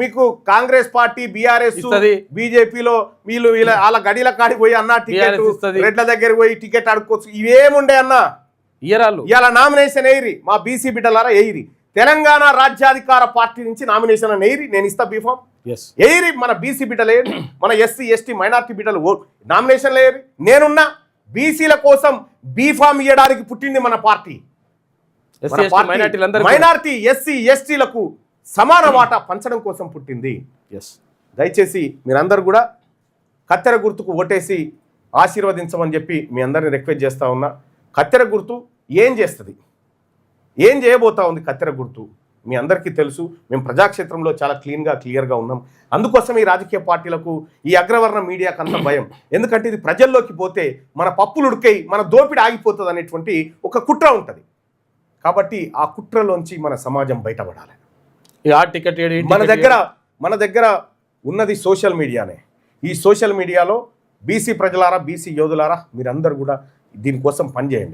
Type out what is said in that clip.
మీకు Congress party BRS బీజేపీలో వీళ్ళు వాళ్ళ గడిల కాడికి పోయి అన్న టికెట్ రెడ్ల దగ్గర పోయి టికెట్ అడుక్కోవచ్చు ఇవేముండే అన్న ఇలా నామినేషన్ ఎయిరి మా బీసీ బిడ్డలారా ఎయిరి తెలంగాణ రాజ్యాధికార పార్టీ నుంచి నామినేషన్ ఎయిరి నేను ఇస్తా బీఫామ్ ఎయిరి మన బీసీ బిడ్డలు ఏరి మన ఎస్సీ ఎస్టీ మైనార్టీ బిడ్డలు నామినేషన్లు ఏరి నేనున్నా బీసీల కోసం బీఫామ్ ఇవ్వడానికి పుట్టింది మన పార్టీ మైనార్టీ ఎస్సీ ఎస్టీలకు సమాన వాటా పంచడం కోసం పుట్టింది. దయచేసి మీరందరూ కూడా కత్తెర గుర్తుకు ఓటేసి ఆశీర్వదించమని చెప్పి మీ అందరిని రిక్వెస్ట్ చేస్తూ ఉన్నా. కత్తెర గుర్తు ఏం చేస్తుంది, ఏం చేయబోతా ఉంది కత్తెర గుర్తు మీ అందరికీ తెలుసు. మేము ప్రజాక్షేత్రంలో చాలా క్లియర్గా ఉన్నాం. అందుకోసం ఈ రాజకీయ పార్టీలకు ఈ అగ్రవర్ణ మీడియాకు అంత భయం. ఎందుకంటే ఇది ప్రజల్లోకి పోతే మన పప్పులు ఉడికై మన దోపిడి ఆగిపోతుంది అనేటువంటి ఒక కుట్ర ఉంటుంది. కాబట్టి ఆ కుట్రలోంచి మన సమాజం బయటపడాలి. మన దగ్గర ఉన్నది సోషల్ మీడియానే. ఈ సోషల్ మీడియాలో బీసీ ప్రజలారా బీసీ యోధులారా మీరందరూ కూడా దీనికోసం పనిచేయండి.